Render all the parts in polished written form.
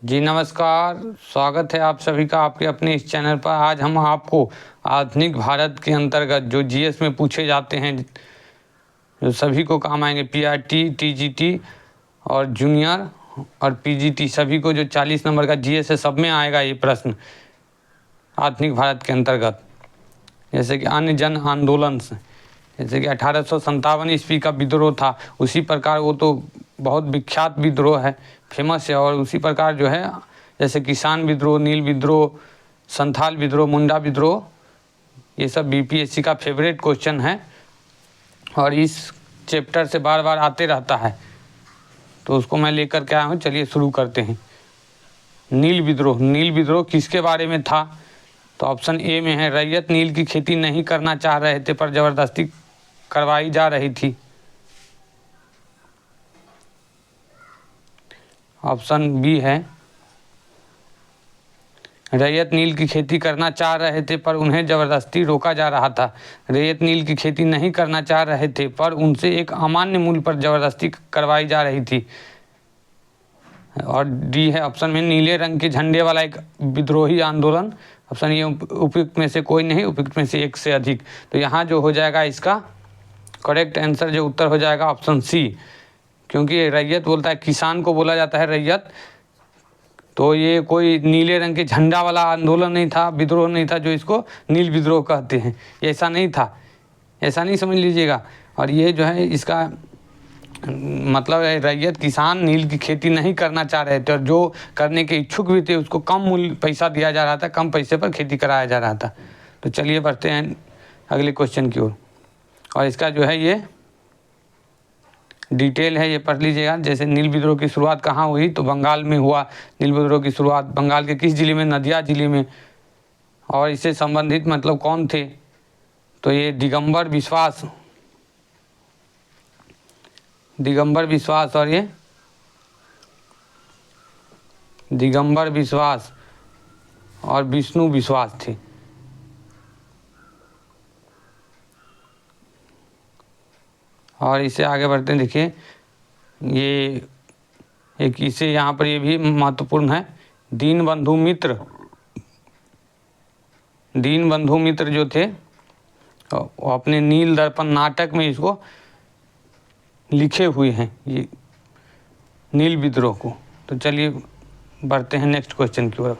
जी नमस्कार। स्वागत है आप सभी का आपके अपने इस चैनल पर। आज हम आपको आधुनिक भारत के अंतर्गत जो जीएस में पूछे जाते हैं, जो सभी को काम आएंगे, पीआरटी, टीजीटी और जूनियर और पीजीटी, सभी को जो 40 नंबर का जीएस है, सब में आएगा ये प्रश्न आधुनिक भारत के अंतर्गत। जैसे कि अन्य जन आंदोलन से, जैसे कि 1857 ईस्वी का विद्रोह था, उसी प्रकार वो तो बहुत विख्यात विद्रोह है, फेमस है। और उसी प्रकार जो है, जैसे किसान विद्रोह, नील विद्रोह, संथाल विद्रोह, मुंडा विद्रोह, ये सब बीपीएससी का फेवरेट क्वेश्चन है और इस चैप्टर से बार बार आते रहता है, तो उसको मैं लेकर के आया हूँ। चलिए शुरू करते हैं। नील विद्रोह। नील विद्रोह किसके बारे में था? तो ऑप्शन ए में है, रैयत नील की खेती नहीं करना चाह रहे थे पर ज़बरदस्ती करवाई जा रही थी। ऑप्शन बी है, रैयत नील की खेती करना चाह रहे थे पर उन्हें ज़बरदस्ती रोका जा रहा था। रैयत नील की खेती नहीं करना चाह रहे थे पर उनसे एक अमान्य मूल्य पर ज़बरदस्ती करवाई जा रही थी। और डी है ऑप्शन में, नीले रंग के झंडे वाला एक विद्रोही आंदोलन। ऑप्शन ये उपयुक्त में से कोई नहीं, उपयुक्त में से एक से अधिक। तो यहाँ जो हो जाएगा इसका करेक्ट आंसर, जो उत्तर हो जाएगा ऑप्शन सी, क्योंकि रैयत बोलता है, किसान को बोला जाता है रैयत, तो ये कोई नीले रंग के झंडा वाला आंदोलन नहीं था, विद्रोह नहीं था, जो इसको नील विद्रोह कहते हैं। ऐसा नहीं था, ऐसा नहीं समझ लीजिएगा। और ये जो है इसका मतलब है, रैयत किसान नील की खेती नहीं करना चाह रहे थे और जो करने के इच्छुक भी थे उसको कम मूल्य पैसा दिया जा रहा था, कम पैसे पर खेती कराया जा रहा था। तो चलिए बढ़ते हैं अगले क्वेश्चन की ओर। और इसका जो है ये डिटेल है, ये पढ़ लीजिएगा। जैसे नील विद्रोह की शुरुआत कहाँ हुई? तो बंगाल में हुआ। नील विद्रोह की शुरुआत बंगाल के किस जिले में? नदिया जिले में। और इससे संबंधित मतलब कौन थे? तो ये दिगंबर विश्वास, दिगंबर विश्वास और ये दिगंबर विश्वास और विष्णु विश्वास थे। और इससे आगे बढ़ते हैं। देखिए ये एक, इसे यहाँ पर ये भी महत्वपूर्ण है, दीनबंधु मित्र। दीनबंधु मित्र जो थे वो अपने नील दर्पण नाटक में इसको लिखे हुए हैं, ये नील विद्रोह को। तो चलिए बढ़ते हैं नेक्स्ट क्वेश्चन की ओर।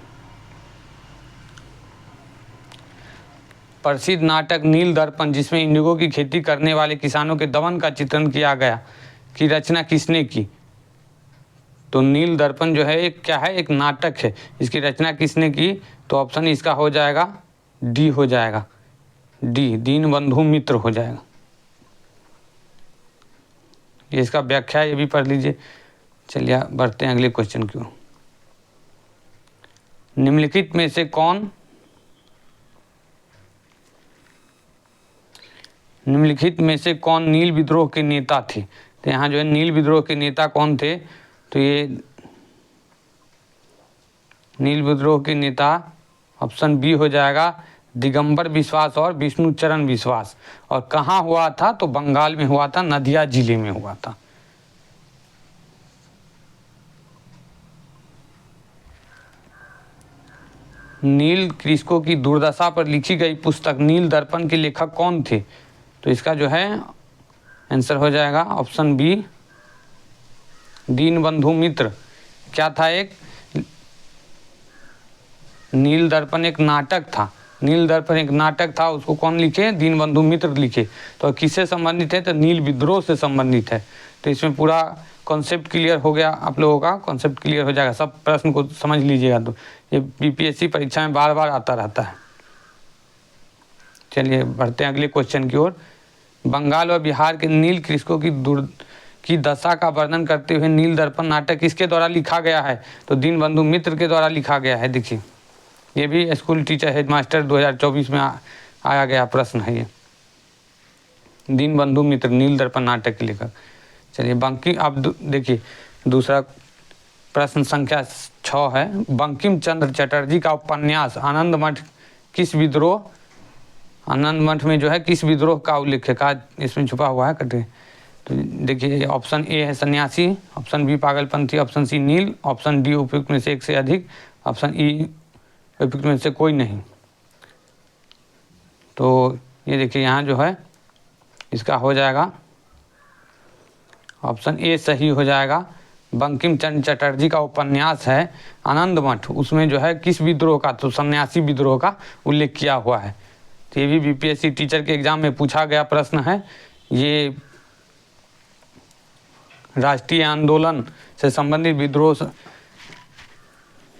प्रसिद्ध नाटक नील दर्पण, जिसमें इंडिगो की खेती करने वाले किसानों के दमन का चित्रण किया गया, की रचना किसने की? तो नील दर्पण जो है एक क्या है? एक नाटक है। इसकी रचना किसने की? तो ऑप्शन इसका हो जाएगा डी, हो जाएगा डी, दीनबंधु मित्र हो जाएगा। ये इसका व्याख्या ये भी पढ़ लीजिए। चलिए बढ़ते हैं अगले क्वेश्चन की ओर। निम्नलिखित में से कौन निम्नलिखित में से कौन नील विद्रोह के नेता थे? तो यहाँ जो है नील विद्रोह के नेता कौन थे? तो ये नील विद्रोह के नेता ऑप्शन बी हो जाएगा, दिगंबर विश्वास और विष्णुचरण विश्वास। और कहाँ हुआ था? तो बंगाल में हुआ था, नदिया जिले में हुआ था। नील कृषकों की दुर्दशा पर लिखी गई पुस्तक नील दर्पण के लेखक कौन थे? तो इसका जो है आंसर हो जाएगा ऑप्शन बी, दीनबंधु मित्र। क्या था? एक नील दर्पण एक नाटक था, नील दर्पण एक नाटक था, उसको कौन लिखे? दीनबंधु मित्र लिखे। तो किससे संबंधित है? तो नील विद्रोह से संबंधित है। तो इसमें पूरा कॉन्सेप्ट क्लियर हो गया, आप लोगों का कॉन्सेप्ट क्लियर हो जाएगा। सब प्रश्न को समझ लीजिएगा, तो ये बीपीएससी परीक्षा में बार बार आता रहता है। चलिए बढ़ते हैं अगले क्वेश्चन की ओर। बंगाल व बिहार के नील कृषकों की दशा का वर्णन करते हुए नील दर्पण नाटक किसके द्वारा लिखा गया है? तो दीनबंधु मित्र के द्वारा लिखा गया है। देखिए ये भी स्कूल टीचर हेडमास्टर 2024 में आया गया प्रश्न है ये, दीनबंधु मित्र नील दर्पण नाटक के लेखक। चलिए बंकिम, अब देखिए दूसरा प्रश्न संख्या 6 है। बंकिम चंद्र चटर्जी का उपन्यास आनंद मठ किस विद्रोह, आनंद मठ में जो है किस विद्रोह का उल्लेख है? का इसमें छुपा हुआ है कटे। तो देखिए ऑप्शन ए है सन्यासी, ऑप्शन बी पागलपंथी, ऑप्शन सी नील, ऑप्शन डी उपयुक्त में से एक से अधिक, ऑप्शन ई उपयुक्त में से कोई नहीं। तो ये देखिए यहाँ जो है इसका हो जाएगा ऑप्शन ए सही हो जाएगा। बंकिम चंद्र चटर्जी का उपन्यास है आनंद मठ, उसमें जो है किस विद्रोह का, तो सन्यासी विद्रोह का उल्लेख किया हुआ है। तो ये भी बीपीएससी टीचर के एग्जाम में पूछा गया प्रश्न है। ये राष्ट्रीय आंदोलन से संबंधित विद्रोह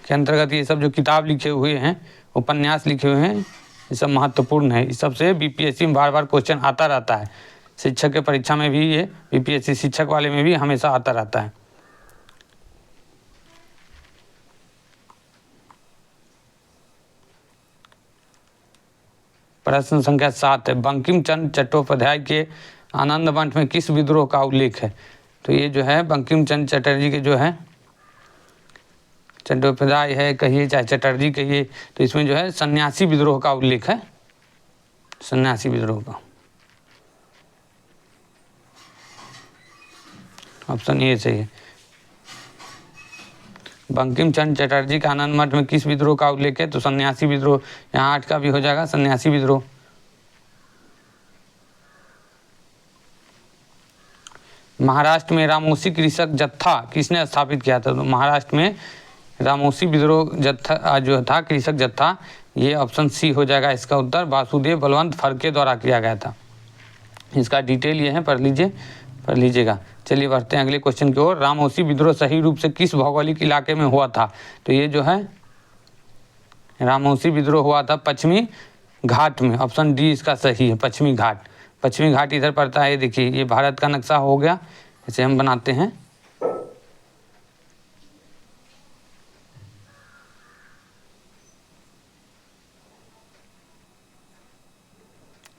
के अंतर्गत ये सब जो किताब लिखे हुए हैं, उपन्यास लिखे हुए हैं, ये सब महत्वपूर्ण है। इस सबसे बीपीएससी में बार बार क्वेश्चन आता रहता है। शिक्षक के परीक्षा में भी ये बीपीएससी शिक्षक वाले में भी हमेशा आता रहता है। प्रश्न संख्या 7 है, बंकिम चंद्र चट्टोपाध्याय के आनंद मठ में किस विद्रोह का उल्लेख है। तो ये जो है बंकिम चंद्र चटर्जी के जो है, चट्टोपाध्याय है कहिए चाहे चटर्जी कहिए, तो इसमें जो है सन्यासी विद्रोह का उल्लेख है, सन्यासी विद्रोह का। ऑप्शन ए सही है। बंकिम चंद्र चटर्जी का आनंद मठ में किस विद्रोह का उल्लेख है, तो सन्यासी विद्रोह। यहाँ 8 का भी हो जाएगा सन्यासी विद्रोह। महाराष्ट्र में रामोसी कृषक जत्था किसने स्थापित किया था। तो महाराष्ट्र में रामोसी विद्रोह जत्था जो था, कृषक जत्था, ये ऑप्शन सी हो जाएगा इसका उत्तर। वासुदेव बलवंत फड़के द्वारा किया गया था। इसका डिटेल ये है, पढ़ लीजिएगा। चलिए बढ़ते हैं अगले क्वेश्चन की ओर। रामोसी विद्रोह सही रूप से किस भौगोलिक इलाके में हुआ था। तो ये जो है रामोसी विद्रोह हुआ था पश्चिमी घाट में। ऑप्शन डी इसका सही है, पश्चिमी घाट। पश्चिमी घाट इधर पड़ता है, देखिए ये भारत का नक्शा हो गया, इसे हम बनाते हैं।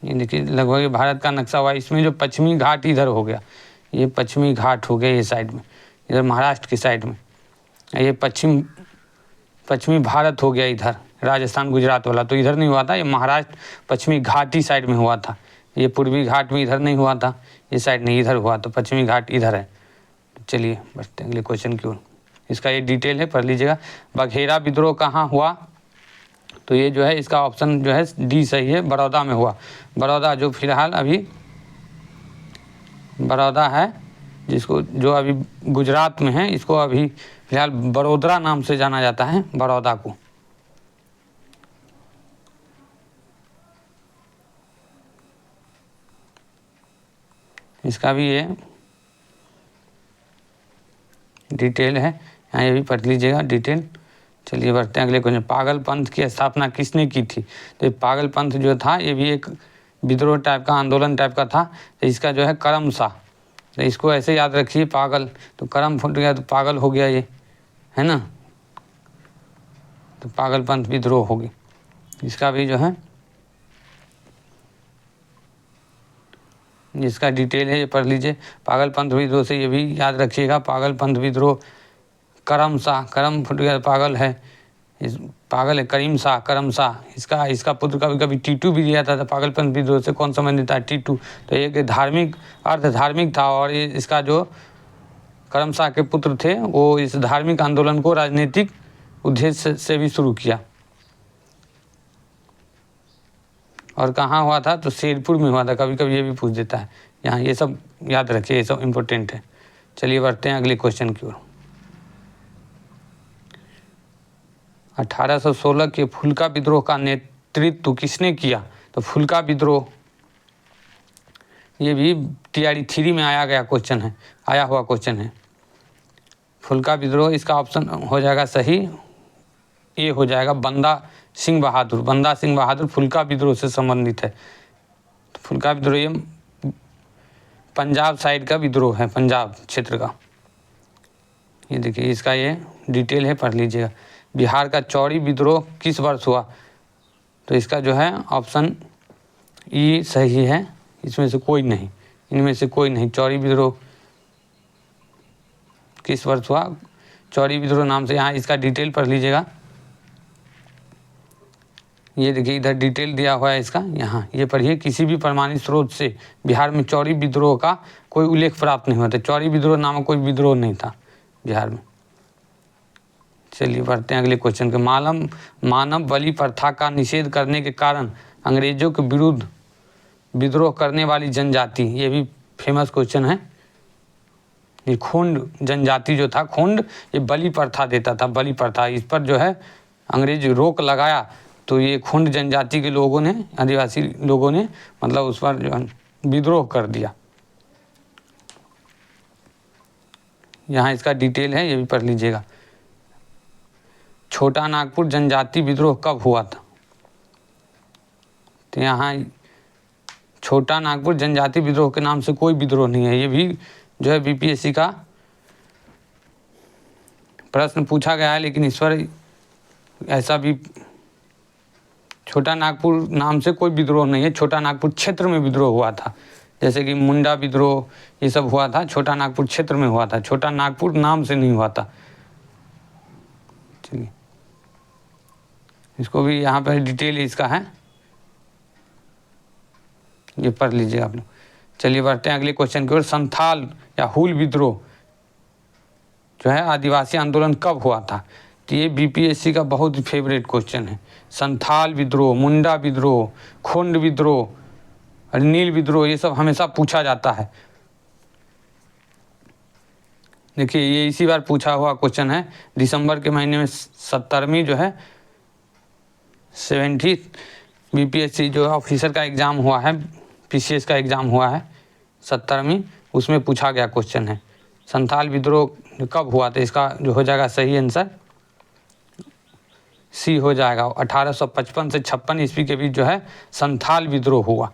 ये देखिए लगभग भारत का नक्शा हुआ, इसमें जो पश्चिमी घाट इधर हो गया, ये पश्चिमी घाट हो गया ये साइड में, इधर महाराष्ट्र की साइड में। ये पश्चिमी भारत हो गया इधर, राजस्थान गुजरात वाला तो इधर नहीं हुआ था, ये महाराष्ट्र पश्चिमी घाटी साइड में हुआ था। ये पूर्वी घाट में इधर नहीं हुआ था, ये साइड नहीं इधर हुआ, तो पश्चिमी घाट इधर है। चलिए बढ़ते हैं अगले क्वेश्चन की ओर। इसका ये डिटेल है, पढ़ लीजिएगा। बघेरा विद्रोह कहाँ हुआ। तो ये जो है इसका ऑप्शन जो है डी सही है, बड़ौदा में हुआ। बड़ौदा जो फिलहाल अभी बड़ौदा है, जिसको जो अभी गुजरात में है, इसको अभी फिलहाल बड़ोदरा नाम से जाना जाता है, बड़ौदा को। इसका भी ये डिटेल है, यहाँ ये भी पढ़ लीजिएगा डिटेल। चलिए बढ़ते हैं अगले क्वेश्चन। पागल पंथ की स्थापना किसने की थी। तो पागल पंथ जो था ये भी एक विद्रोह टाइप का, आंदोलन टाइप का था। तो इसका जो है करम शाह, तो इसको ऐसे याद रखिए, पागल तो करम फूट गया तो पागल हो गया, ये है ना, तो पागल पंथ विद्रोह होगी। इसका भी जो है जिसका डिटेल है ये पढ़ लीजिए। पागल पंथ विद्रोह से ये भी याद रखिएगा, पागल पंथ विद्रोह करम शाह, करम फुट गया पागल है, इस पागल है करीम शाह, करम शाह। इसका पुत्र कभी कभी टीटू भी दिया था। पागल पंथ विद्रोह से कौन संबंधित था, टीटू। तो एक धार्मिक अर्ध धार्मिक था, और ये इसका जो करम शाह के पुत्र थे वो इस धार्मिक आंदोलन को राजनीतिक उद्देश्य से भी शुरू किया। और कहाँ हुआ था, तो शेरपुर में हुआ था। कभी कभी ये भी पूछ देता है यहाँ, ये सब याद रखिए, ये सब इम्पोर्टेंट है। चलिए बढ़ते हैं अगले क्वेश्चन की ओर। 1816 के फुल्का विद्रोह का नेतृत्व किसने किया। तो फुल्का विद्रोह ये भी TRE 3 में आया हुआ क्वेश्चन है। फुल्का विद्रोह, इसका ऑप्शन हो जाएगा सही, ये हो जाएगा बंदा सिंह बहादुर फुल्का विद्रोह से संबंधित है। तो फुल्का विद्रोह ये पंजाब साइड का विद्रोह है, पंजाब क्षेत्र का। ये देखिए इसका ये डिटेल है, पढ़ लीजिएगा। बिहार का चौरी विद्रोह किस वर्ष हुआ। तो इसका जो है ऑप्शन ई सही है, इसमें से कोई नहीं, इनमें से कोई नहीं। चौरी विद्रोह किस वर्ष हुआ, चौरी विद्रोह नाम से, यहाँ इसका डिटेल पढ़ लीजिएगा। ये देखिए इधर डिटेल दिया हुआ है इसका, यहाँ ये पढ़िए। किसी भी प्रमाणित स्रोत से बिहार में चौरी विद्रोह का कोई उल्लेख प्राप्त नहीं हुआ था। चौरी विद्रोह नामक कोई विद्रोह नहीं था बिहार में। चलिए बढ़ते हैं अगले क्वेश्चन के। मानव बलि प्रथा का निषेध करने के कारण अंग्रेजों के विरुद्ध विद्रोह करने वाली जनजाति, ये भी फेमस क्वेश्चन है। ये खोंड जनजाति जो था, खोंड, ये बलि प्रथा देता था, बलि प्रथा, इस पर जो है अंग्रेज रोक लगाया, तो ये खोंड जनजाति के लोगों ने, आदिवासी लोगों ने मतलब उस पर जो है विद्रोह कर दिया। यहाँ इसका डिटेल है, ये भी पढ़ लीजिएगा। छोटा नागपुर जनजाति विद्रोह कब हुआ था? तो यहाँ छोटा नागपुर जनजाति विद्रोह के नाम से कोई विद्रोह नहीं है। ये भी जो है बीपीएससी का प्रश्न पूछा गया है, लेकिन इस पर ऐसा भी छोटा नागपुर नाम से कोई विद्रोह नहीं है। छोटा नागपुर क्षेत्र में विद्रोह हुआ था, जैसे कि मुंडा विद्रोह ये सब हुआ था, छोटा नागपुर क्षेत्र में हुआ था, छोटा नागपुर नाम से नहीं हुआ था। चलिए इसको भी यहाँ पर डिटेल इसका है, ये पढ़ लीजिए आप लोग। चलिए बढ़ते हैं अगले क्वेश्चन की ओर। संथाल या हूल विद्रोह जो है आदिवासी आंदोलन कब हुआ था? तो ये बीपीएससी का बहुत ही फेवरेट क्वेश्चन है। संथाल विद्रोह, मुंडा विद्रोह, खोंड विद्रोह, नील विद्रोह, ये सब हमेशा पूछा जाता है। देखिए ये इसी बार पूछा हुआ क्वेश्चन है। दिसंबर के महीने में 70वीं जो है 70 बीपीएससी जो ऑफिसर का एग्ज़ाम हुआ है, पीसीएस का एग्ज़ाम हुआ है 70वीं, उसमें पूछा गया क्वेश्चन है संथाल विद्रोह कब हुआ था। इसका जो हो जाएगा सही आंसर सी हो जाएगा। 1855 से 56 ईस्वी के बीच जो है संथाल विद्रोह हुआ।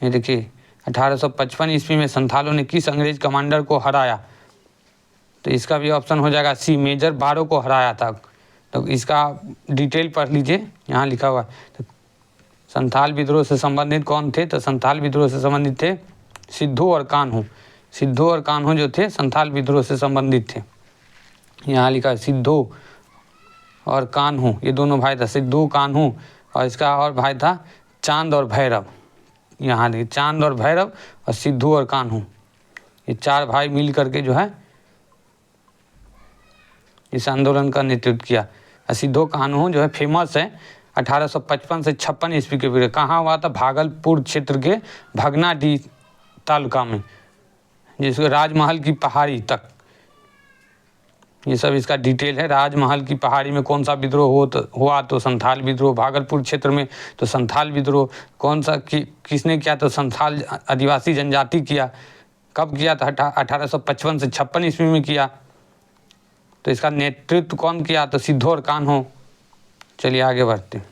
ये देखिए 1855 ईस्वी में संथालों ने किस अंग्रेज कमांडर को हराया? तो इसका भी ऑप्शन हो जाएगा सी, मेजर बारो को हराया था। तो इसका डिटेल पढ़ लीजिए, यहाँ लिखा हुआ है। तो संथाल विद्रोह से संबंधित कौन थे? तो संथाल विद्रोह से संबंधित थे सिद्धू और कान्हू। सिद्धू और कान्हू जो थे संथाल विद्रोह से संबंधित थे। यहाँ लिखा है सिद्धू और कान्हू, ये दोनों भाई था, सिद्धू कान्हू, और इसका और भाई था चांद और भैरव। यहाँ देखिए चांद और भैरव और सिद्धू और कान्हू, ये चार भाई मिल करके जो है इस आंदोलन का नेतृत्व किया। सिद्धू कान्हू जो है फेमस है 1855 से 56 ईस्वी के बीच। कहाँ हुआ था? भागलपुर क्षेत्र के भगनाडीह तालुका में, जिसको राजमहल की पहाड़ी तक, ये सब इसका डिटेल है। राजमहल की पहाड़ी में कौन सा विद्रोह हुआ? तो संथाल विद्रोह। भागलपुर क्षेत्र में तो संथाल विद्रोह। कौन सा किसने किया? तो संथाल आदिवासी जनजाति किया। कब किया था? 1855 से 56 ईस्वी में किया। तो इसका नेतृत्व कौन किया? तो सिद्धू और कान्हू। चलिए आगे बढ़ते हैं।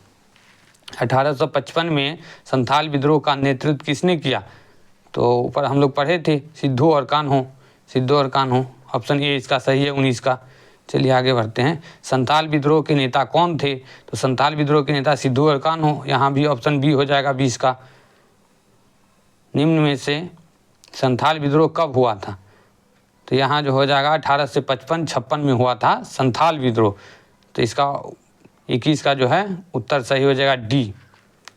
1855 में संथाल विद्रोह का नेतृत्व किसने किया? तो ऊपर हम लोग पढ़े थे सिद्धू और कान्हू, सिद्धू और कान्हू। ऑप्शन ए इसका सही है 19 का। चलिए आगे बढ़ते हैं। संथाल विद्रोह के नेता कौन थे? तो संथाल विद्रोह के नेता सिद्धू और कान्हू। यहाँ भी ऑप्शन बी हो जाएगा 20 का। निम्न में से संथाल विद्रोह कब हुआ था? तो यहाँ जो हो जाएगा 18 से 55 में हुआ था संथाल विद्रोह। तो इसका 21 का जो है उत्तर सही हो जाएगा डी।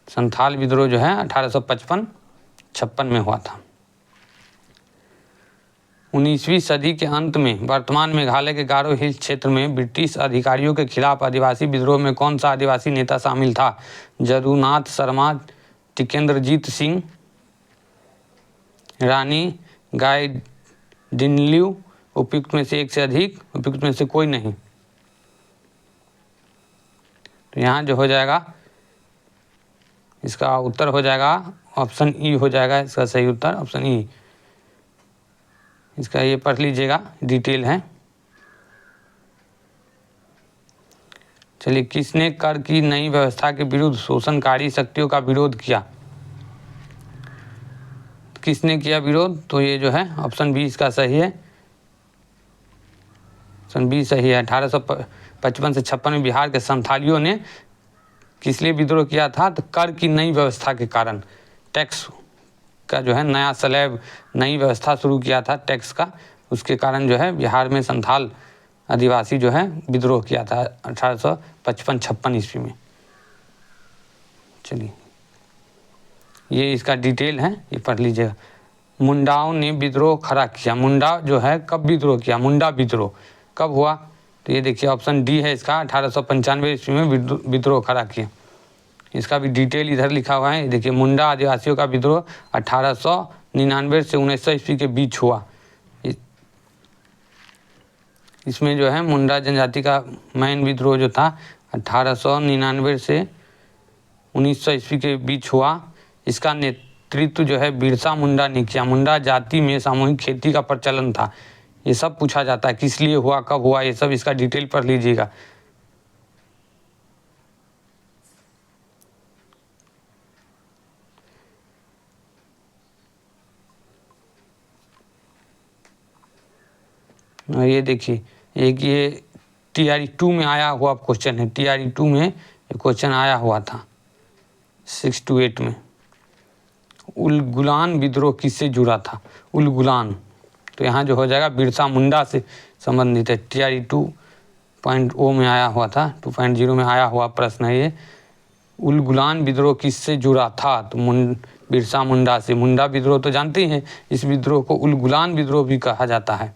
संथाल विद्रोह जो है 1855-56 में हुआ था। 19वीं सदी के अंत में वर्तमान मेघालय के गारो हिल्स क्षेत्र में ब्रिटिश अधिकारियों के खिलाफ आदिवासी विद्रोह में कौन सा आदिवासी नेता शामिल था? जदुनाथ शर्मा, टिकेंद्रजीत सिंह, रानी गाइडिनल्यू, उपयुक्त में से एक से अधिक, उपयुक्त में से कोई नहीं। तो यहाँ जो हो जाएगा इसका उत्तर हो जाएगा ऑप्शन ई हो जाएगा इसका सही उत्तर, ऑप्शन ई। इसका ये पढ़ लीजिएगा, डिटेल है। चलिए, किसने कर की नई व्यवस्था के विरुद्ध शोषणकारी शक्तियों का विरोध किया? किसने किया विरोध? तो ये जो है ऑप्शन बी इसका सही है, ऑप्शन बी सही है। 1855 से 56 में बिहार के संथालियों ने किस लिए विद्रोह किया था? तो कर की नई व्यवस्था के कारण, टैक्स का जो है नया स्लैब, नई व्यवस्था शुरू किया था टैक्स का, उसके कारण जो है बिहार में संथाल आदिवासी जो है विद्रोह किया था 1855-56 ईस्वी में। चलिए ये इसका डिटेल है, ये पढ़ लीजिएगा। मुंडाओं ने विद्रोह खड़ा किया। मुंडा जो है कब विद्रोह किया? मुंडा विद्रोह कब हुआ? तो ये देखिए ऑप्शन डी है इसका, 1895 ईस्वी में विद्रोह खड़ा किया। इसका भी डिटेल इधर लिखा हुआ है। देखिए मुंडा आदिवासियों का विद्रोह 1899 से 1900 ईस्वी के बीच हुआ। इसमें जो है मुंडा जनजाति का मेन विद्रोह जो था 1899 से 1900 ईस्वी के बीच हुआ। इसका नेतृत्व जो है बिरसा मुंडा ने किया। मुंडा जाति में सामूहिक खेती का प्रचलन था। ये सब पूछा जाता है, किस लिए हुआ, कब हुआ, ये सब इसका डिटेल पढ़ लीजिएगा। ये देखिए एक ये TRE 2 में आया हुआ क्वेश्चन है। TRE 2 में ये क्वेश्चन आया हुआ था 6 to 8 में। उलगुलान विद्रोह किससे जुड़ा था? उलगुलान, तो यहाँ जो हो जाएगा बिरसा मुंडा से संबंधित है। TRE 2.0 में आया हुआ था, 2.0 में आया हुआ प्रश्न है ये। उलगुलान विद्रोह किससे जुड़ा था? तो बिरसा मुंडा से। मुंडा विद्रोह तो जानते ही हैं, इस विद्रोह को उलगुलान विद्रोह भी कहा जाता है।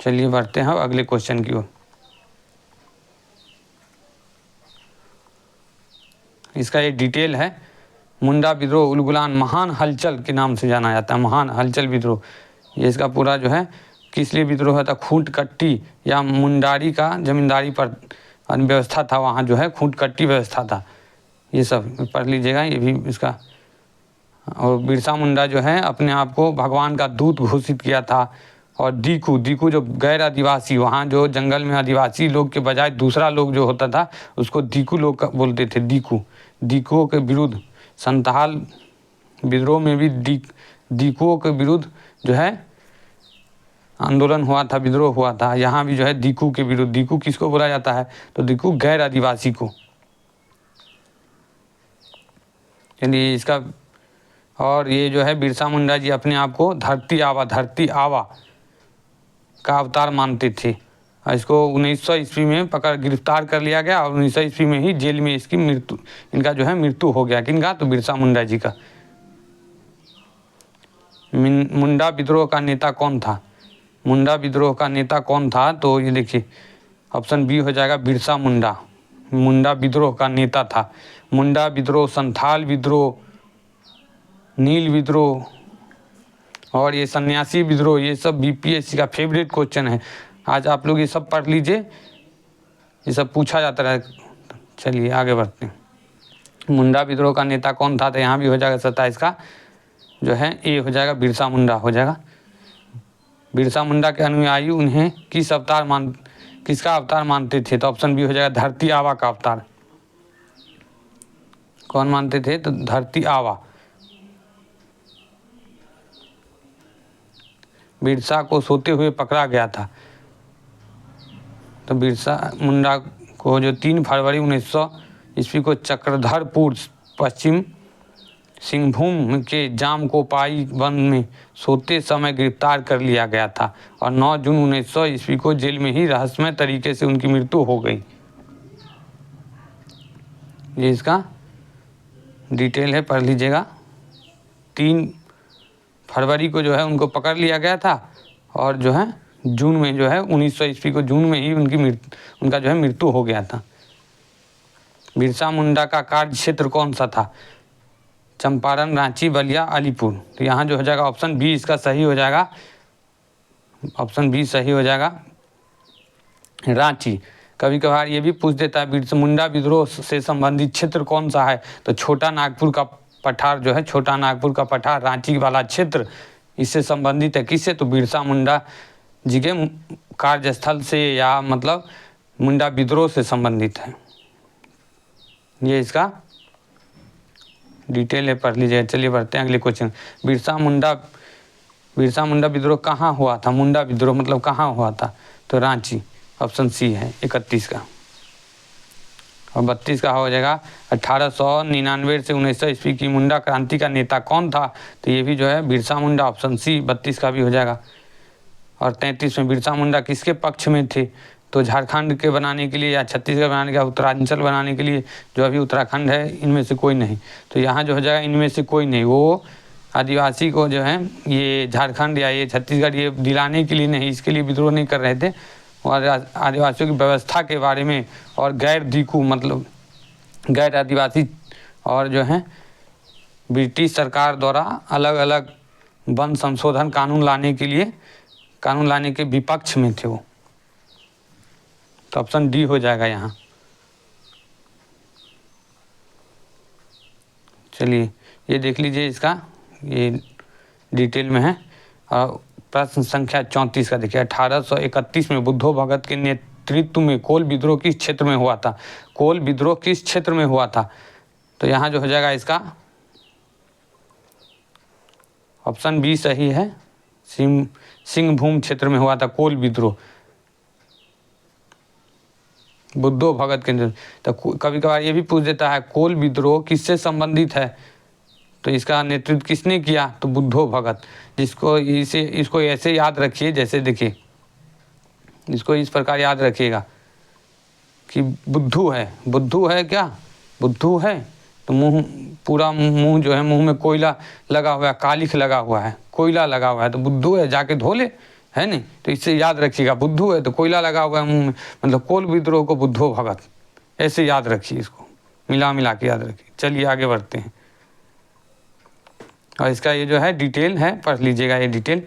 चलिए बढ़ते हैं अगले क्वेश्चन की ओर। इसका ये डिटेल है। मुंडा विद्रोह उलगुलान महान हलचल के नाम से जाना जाता है। महान हलचल विद्रोह, ये इसका पूरा जो है किस लिए विद्रोह था? खूंट कट्टी या मुंडारी का जमींदारी पर व्यवस्था था, वहाँ जो है खूंट कट्टी व्यवस्था था। ये सब पढ़ लीजिएगा, ये भी इसका। और बिरसा मुंडा जो है अपने आप को भगवान का दूत घोषित किया था। और दीकू जो गैर आदिवासी, वहाँ जो जंगल में आदिवासी लोग के बजाय दूसरा लोग जो होता था उसको दीकू लोग बोलते थे। दीकुओं के विरुद्ध संथाल विद्रोह में भी दीकुओं के विरुद्ध जो है आंदोलन हुआ था, विद्रोह हुआ था। यहाँ भी जो है दीकू के विरुद्ध। दीकू किसको बोला जाता है? तो दीकू गैर आदिवासी को। यानी इसका, और ये जो है बिरसा मुंडा जी अपने आप को धरती आवा का अवतार मानते थे। इसको 1900 ईस्वी में गिरफ्तार कर लिया गया और 1900 ईस्वी में ही जेल में इसकी इनका जो है मृत्यु हो गया। किनका? तो बिरसा मुंडा जी का। मुंडा विद्रोह का नेता कौन था? मुंडा विद्रोह का नेता कौन था? तो ये देखिए ऑप्शन बी हो जाएगा, बिरसा मुंडा। मुंडा विद्रोह का नेता था। मुंडा विद्रोह, संथाल विद्रोह, नील विद्रोह और ये सन्यासी विद्रोह, ये सब BPSC का फेवरेट क्वेश्चन है। आज आप लोग ये सब पढ़ लीजिए, ये सब पूछा जाता है। चलिए आगे बढ़ते हैं। मुंडा विद्रोह का नेता कौन था? तो यहाँ भी हो जाएगा 27 का जो है ए हो जाएगा, बिरसा मुंडा हो जाएगा। बिरसा मुंडा के अनुयायी उन्हें किसका अवतार मानते थे? तो ऑप्शन बी हो जाएगा, धरती आवा का अवतार। कौन मानते थे? तो धरती आवा। बिरसा को सोते हुए पकड़ा गया था। तो बिरसा मुंडा को जो 3 फरवरी 1900 ईस्वी को चक्रधरपुर पश्चिम सिंहभूम के जामकोपाई वन में सोते समय गिरफ्तार कर लिया गया था और 9 जून 1900 ईस्वी को जेल में ही रहस्यमय तरीके से उनकी मृत्यु हो गई। ये इसका डिटेल है, पढ़ लीजिएगा। 3 फरवरी को जो है उनको पकड़ लिया गया था और जो है जून में जो है 1900 ईस्वी को जून में ही उनका जो है मृत्यु हो गया था। बिरसा मुंडा का कार्य क्षेत्र कौन सा था? चंपारण, रांची, बलिया, अलीपुर। तो यहाँ जो हो जाएगा ऑप्शन बी इसका सही हो जाएगा। ऑप्शन बी सही हो जाएगा, रांची। कभी कभार ये भी पूछ देता है बिरसा मुंडा विद्रोह से संबंधित क्षेत्र कौन सा है? तो छोटा नागपुर का पठार जो है, छोटा नागपुर का पठार, रांची वाला क्षेत्र इससे संबंधित है। किससे? तो बिरसा मुंडा जी के कार्यस्थल से, या मतलब मुंडा विद्रोह से संबंधित है। ये इसका डिटेल है, पढ़ लीजिए। चलिए बढ़ते हैं अगले क्वेश्चन। बिरसा मुंडा विद्रोह कहाँ हुआ था? मुंडा विद्रोह मतलब कहाँ हुआ था? तो रांची। ऑप्शन सी है 31 का। और 32 का हो जाएगा 1899 से 1900 ईस्वी की मुंडा क्रांति का नेता कौन था, तो ये भी जो है बिरसा मुंडा, ऑप्शन सी 32 का भी हो जाएगा। और 33 में बिरसा मुंडा किसके पक्ष में थे, तो झारखंड के बनाने के लिए या छत्तीसगढ़ बनाने के, उत्तरांचल बनाने के लिए, जो अभी उत्तराखंड है इनमें से कोई नहीं। तो यहाँ जो हो जाएगा इनमें से कोई नहीं, वो आदिवासी को जो है ये झारखंड या ये छत्तीसगढ़ ये दिलाने के लिए नहीं, इसके लिए विद्रोह नहीं कर रहे थे। और आदिवासियों की व्यवस्था के बारे में और गैर दीकू मतलब गैर आदिवासी और जो है ब्रिटिश सरकार द्वारा अलग अलग वन संशोधन कानून लाने के विपक्ष में थे वो। तो ऑप्शन डी हो जाएगा यहाँ। चलिए ये देख लीजिए, इसका ये डिटेल में है। और प्रश्न संख्या 34 का देखिए, 1831 में बुद्धो भगत के नेतृत्व में कोल विद्रोह किस क्षेत्र में हुआ था, कोल विद्रोह किस क्षेत्र में हुआ था, तो यहाँ जो हो जाएगा इसका ऑप्शन बी सही है, सिंहभूम क्षेत्र में हुआ था कोल विद्रोह, बुद्धो भगत के। तो कभी कभार ये भी पूछ देता है कोल विद्रोह किससे संबंधित है, तो इसका नेतृत्व किसने किया, तो बुद्धो भगत। इसको ऐसे याद रखिए, जैसे देखिए इसको इस प्रकार याद रखिएगा कि बुद्धू है क्या, बुद्धू है तो पूरा मुंह जो है, मुंह में कोयला लगा हुआ है, कालिख लगा हुआ है, कोयला लगा हुआ है, तो बुद्धू है, जाके धो ले, है नहीं। तो इससे याद रखिएगा, बुद्धू है तो कोयला लगा हुआ है मुंह में, मतलब कोल विद्रोह को बुद्धो भगत, ऐसे याद रखिए, इसको मिला के याद रखिए। चलिए आगे बढ़ते हैं। और इसका ये जो है डिटेल है, पढ़ लीजिएगा, ये डिटेल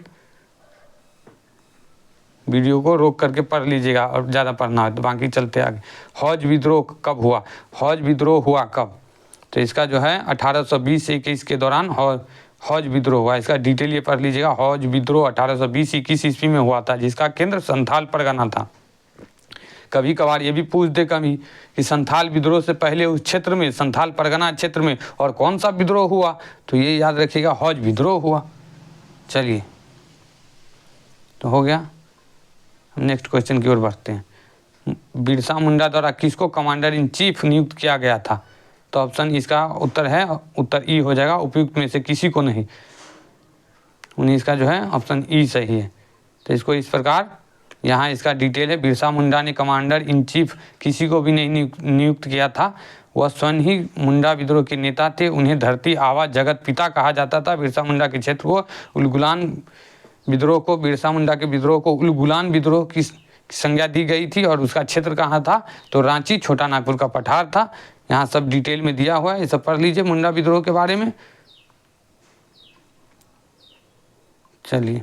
वीडियो को रोक करके पढ़ लीजिएगा, और ज़्यादा पढ़ना है तो बाकी चलते आगे। हौज विद्रोह कब हुआ, हौज विद्रोह हुआ कब, तो इसका जो है 1820 से 21 के दौरान हौज विद्रोह हुआ। इसका डिटेल ये पढ़ लीजिएगा। हौज विद्रोह 1820-21 ईस्वी में हुआ था, जिसका केंद्र संथाल परगना था। कभी कभार ये भी पूछ दे कभी कि संथाल विद्रोह से पहले उस क्षेत्र में, संथाल परगना क्षेत्र में और कौन सा विद्रोह हुआ, तो ये याद रखिएगा, हौज विद्रोह हुआ। चलिए तो हो गया, नेक्स्ट क्वेश्चन की ओर बढ़ते हैं। बिरसा मुंडा द्वारा किसको कमांडर इन चीफ नियुक्त किया गया था, तो ऑप्शन इसका उत्तर है, उत्तर ई हो जाएगा, उपयुक्त में से किसी को नहीं। 19 का जो है ऑप्शन ई सही है। तो इसको इस प्रकार यहाँ इसका डिटेल है, बिरसा मुंडा ने कमांडर इन चीफ किसी को भी नहीं नियुक्त किया था, वह स्वयं ही मुंडा विद्रोह के नेता थे। उन्हें धरती आवा जगत पिता कहा जाता था। बिरसा मुंडा के क्षेत्र को उलगुलान विद्रोह को, बिरसा मुंडा के विद्रोह को उलगुलान विद्रोह की संज्ञा दी गई थी, और उसका क्षेत्र कहाँ था, तो रांची छोटा नागपुर का पठार था। यहाँ सब डिटेल में दिया हुआ है, ये सब पढ़ लीजिए मुंडा विद्रोह के बारे में। चलिए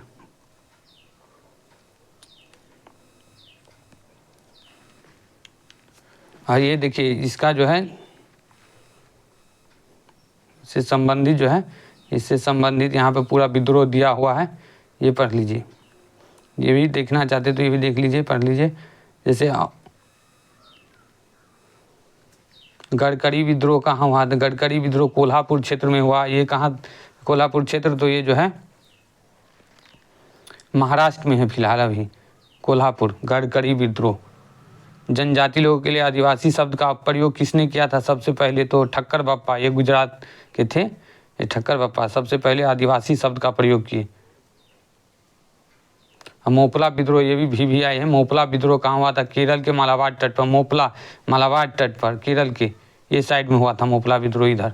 और ये देखिए, इसका जो है इससे संबंधित जो है, इससे संबंधित यहाँ पे पूरा विद्रोह दिया हुआ है, ये पढ़ लीजिए। ये भी देखना चाहते तो ये भी देख लीजिए, पढ़ लीजिए। जैसे गडकरी विद्रोह कहाँ हुआ, तो गडकरी विद्रोह कोल्हापुर क्षेत्र में हुआ। ये कहाँ, कोल्हापुर क्षेत्र, तो ये जो है महाराष्ट्र में है फिलहाल अभी, कोल्हापुर। गडकरी विद्रोह जनजाति लोगों के लिए आदिवासी शब्द का प्रयोग किसने किया था सबसे पहले, तो ठक्कर बप्पा, ये गुजरात के थे, ये ठक्कर बप्पा सबसे पहले आदिवासी शब्द का प्रयोग किए। मोपला विद्रोह, ये भी आए हैं। मोपला विद्रोह कहाँ हुआ था, केरल के मालाबार तट पर, मालाबार तट पर, केरल के ये साइड में हुआ था मोपला विद्रोह, इधर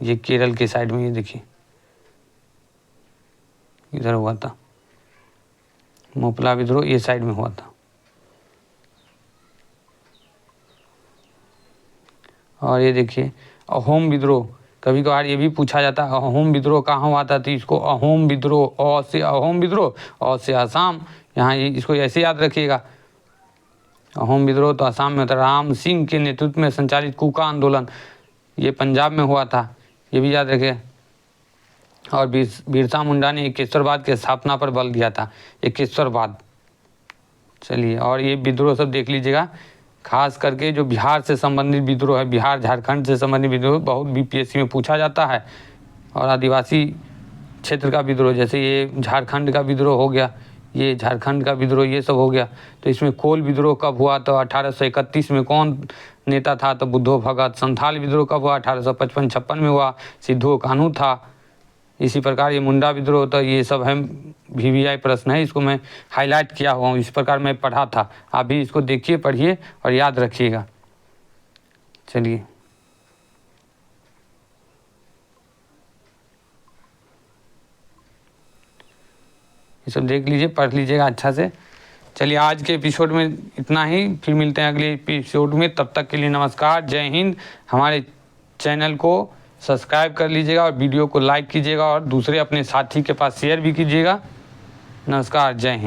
ये केरल के साइड में, ये देखिए इधर हुआ था मोपला विद्रोह, ये साइड में हुआ था। और ये देखिए अहोम विद्रोह, कभी कभार ये भी पूछा जाता है अहोम विद्रोह कहाँ हुआ था, तो इसको अहोम विद्रोह, अ से अहोम विद्रोह, अ से असम, यहाँ इसको ऐसे याद रखिएगा। अहोम विद्रोह तो असम में था। राम सिंह के नेतृत्व में संचालित कूका आंदोलन, ये पंजाब में हुआ था, ये भी याद रखिए। और बिरसा मुंडा ने एकेश्वरवाद की स्थापना पर बल दिया था, एकेश्वरवाद। चलिए और ये विद्रोह सब देख लीजिएगा, खास करके जो बिहार से संबंधित विद्रोह है, बिहार झारखंड से संबंधित विद्रोह बहुत बीपीएससी में पूछा जाता है। और आदिवासी क्षेत्र का विद्रोह, जैसे ये झारखंड का विद्रोह हो गया, ये झारखंड का विद्रोह ये सब हो गया। तो इसमें कोल विद्रोह कब हुआ, तो 1831 में कौन नेता था, तो बुद्धो भगत। संथाल विद्रोह कब हुआ, 1855-56 में हुआ, सिद्धो कान्हू था। इसी प्रकार ये मुंडा विद्रोह, तो ये सब है VVI प्रश्न है, इसको मैं हाईलाइट किया हुआ हूँ, इस प्रकार मैं पढ़ा था। आप भी इसको देखिए, पढ़िए और याद रखिएगा। चलिए, ये सब देख लीजिए, पढ़ लीजिएगा अच्छा से। चलिए, आज के एपिसोड में इतना ही, फिर मिलते हैं अगले एपिसोड में। तब तक के लिए नमस्कार, जय हिंद। हमारे चैनल को सब्सक्राइब कर लीजिएगा और वीडियो को लाइक कीजिएगा और दूसरे अपने साथी के पास शेयर भी कीजिएगा। नमस्कार, जय हिंद।